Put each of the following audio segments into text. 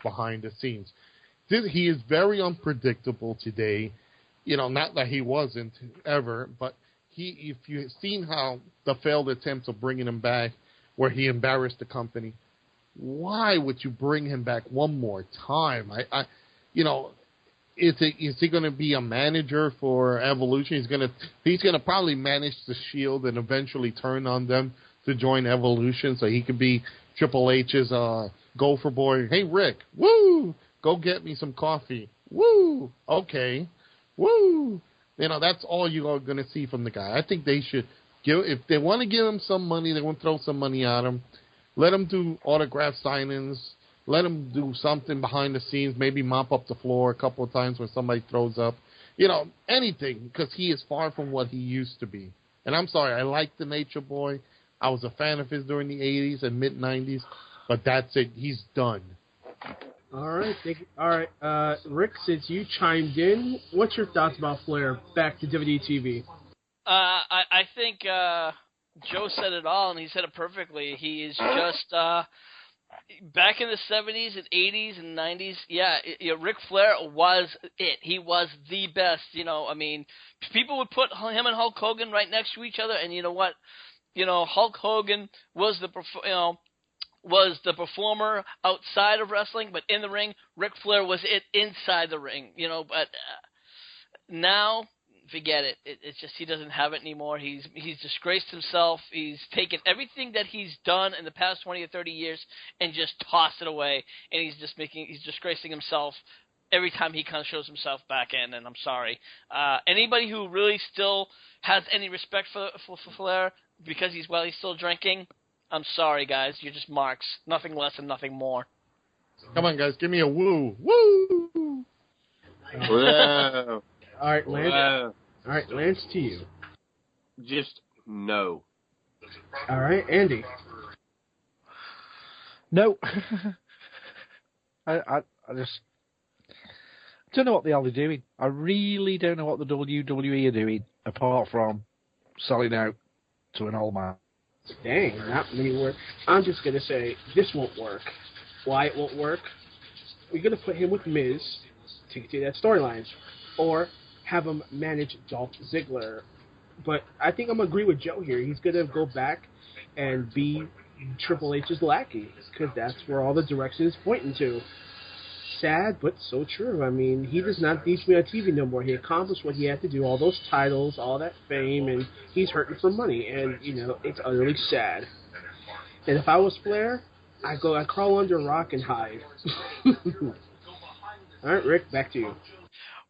behind the scenes. He is very unpredictable today. Not that he wasn't ever, but if you've seen how the failed attempts of bringing him back, where he embarrassed the company, why would you bring him back one more time? Is he going to be a manager for Evolution? He's gonna probably manage the Shield and eventually turn on them to join Evolution, so he could be Triple H's gopher boy. Hey Rick, woo! Go get me some coffee. Woo! Okay, woo! That's all you are going to see from the guy. I think they should if they want to give him some money, they want to throw some money at him. Let him do autograph signings. Let him do something behind the scenes, maybe mop up the floor a couple of times when somebody throws up. Anything, because he is far from what he used to be. And I'm sorry, I like the Nature Boy. I was a fan of his during the 80s and mid-90s, but that's it. He's done. All right. All right, Rick, since you chimed in, what's your thoughts about Flair back to WWE TV? I think Joe said it all, and he said it perfectly. He is just back in the 70s and 80s and 90s. Yeah, Ric Flair was it. He was the best. People would put him and Hulk Hogan right next to each other, and you know what? Hulk Hogan was the performer outside of wrestling, but in the ring, Ric Flair was it inside the ring. But now, forget it. It's just he doesn't have it anymore. He's disgraced himself. He's taken everything that he's done in the past 20 or 30 years and just tossed it away. And he's disgracing himself every time he kind of shows himself back in. And I'm sorry. Anybody who really still has any respect for Flair because he's still drinking, I'm sorry, guys. You're just marks. Nothing less and nothing more. Come on, guys. Give me a woo. Woo! Whoa. All right, Lance. Whoa. All right, Lance, to you. Just no. All right, Andy. No. I just don't know what the hell they're doing. I really don't know what the WWE are doing, apart from selling out to an old man. Dang, not many words. I'm just going to say this won't work. Why it won't work? We're going to put him with Miz to get to that storyline. Or have him manage Dolph Ziggler. But I think I'm going to agree with Joe here. He's going to go back and be Triple H's lackey, because that's where all the direction is pointing to. Sad, but so true. I mean, he does not need to be on TV no more. He accomplished what he had to do, all those titles, all that fame, and he's hurting for money. And, it's utterly sad. And if I was Flair, I'd crawl under a rock and hide. All right, Rick, back to you.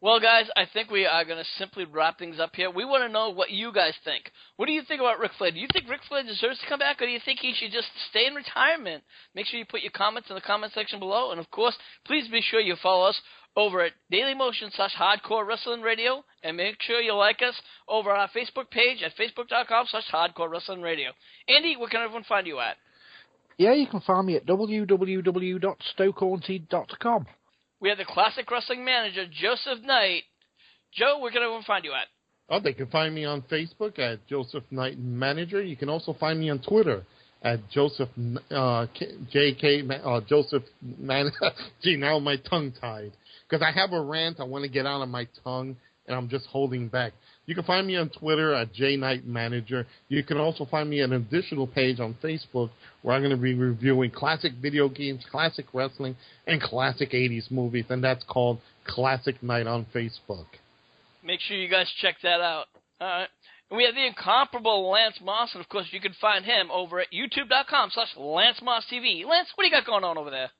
Well, guys, I think we are going to simply wrap things up here. We want to know what you guys think. What do you think about Ric Flair? Do you think Ric Flair deserves to come back, or do you think he should just stay in retirement? Make sure you put your comments in the comment section below. And, of course, please be sure you follow us over at Dailymotion/Hardcore Wrestling Radio. And make sure you like us over our Facebook page at Facebook.com/Hardcore Wrestling Radio. Andy, where can everyone find you at? Yeah, you can find me at www.stokehaunted.com. We have the classic wrestling manager, Joseph Knight. Joe, where can everyone find you at? Oh, they can find me on Facebook at Joseph Knight Manager. You can also find me on Twitter at Joseph Joseph Man. Gee, now my tongue tied because I have a rant I want to get out of my tongue and I'm just holding back. You can find me on Twitter at JKnightManager. You can also find me at an additional page on Facebook where I'm going to be reviewing classic video games, classic wrestling, and classic 80s movies, and that's called Classic Night on Facebook. Make sure you guys check that out. All right. And we have the incomparable Lance Moss, and, of course, you can find him over at youtube.com/LanceMossTV. Lance, what do you got going on over there?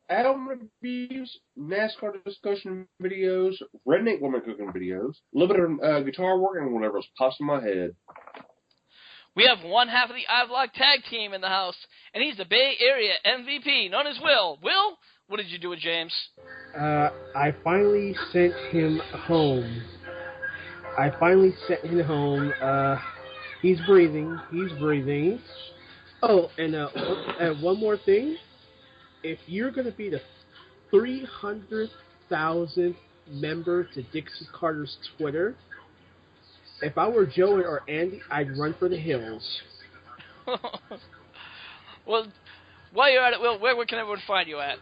Album reviews, NASCAR discussion videos, redneck woman cooking videos, a little bit of guitar work, and whatever else pops in my head. We have one half of the iVlog tag team in the house, and he's the Bay Area MVP, known as Will. Will, what did you do with James? I finally sent him home. He's breathing. Oh, and one more thing. If you're going to be the 300,000th member to Dixie Carter's Twitter, if I were Joe or Andy, I'd run for the hills. Well, while you're at it, Will, where can everyone find you at?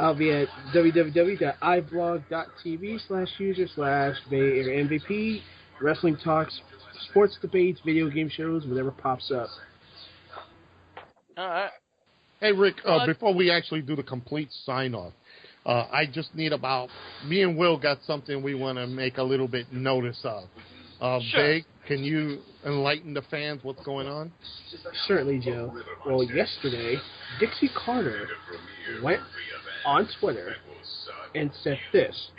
I'll be at www.iblog.tv/user/Bay Area MVP, wrestling talks, sports debates, video game shows, whatever pops up. All right. Hey, Rick, before we actually do the complete sign-off, I just need me and Will got something we want to make a little bit notice of. Sure. Big, can you enlighten the fans what's going on? Certainly, Joe. Well, yesterday, Dixie Carter went on Twitter and said this: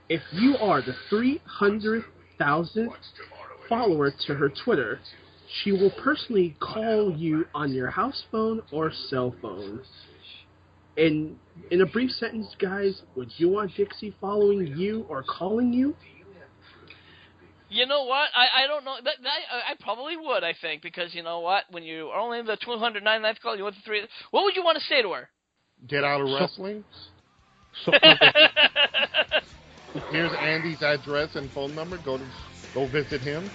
if you are the 300,000th follower to her Twitter, she will personally call you on your house phone or cell phone. In a brief sentence, guys, would you want Dixie following you or calling you? You know what? I don't know. I probably would, I think, because you know what? When you are only in the 299th call, you want the 3. What would you want to say to her? Get out of wrestling? Here's Andy's address and phone number. Go visit him.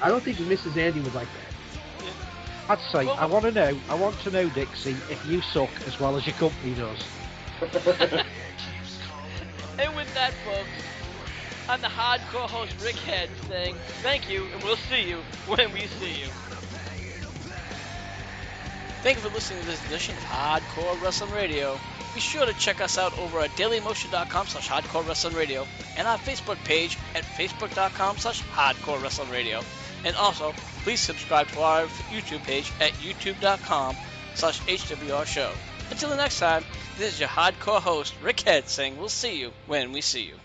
I don't think Mrs. Andy would like that. I'd say, I want to know, Dixie, if you suck as well as your company does. And with that, folks, I'm the hardcore host, Rick Head, saying thank you, and we'll see you when we see you. Thank you for listening to this edition of Hardcore Wrestling Radio. Be sure to check us out over at dailymotion.com/Hardcore Wrestling Radio and our Facebook page at facebook.com/Hardcore Wrestling Radio. And also, please subscribe to our YouTube page at youtube.com/HWR Show. Until the next time, this is your hardcore host, Rick Head, saying we'll see you when we see you.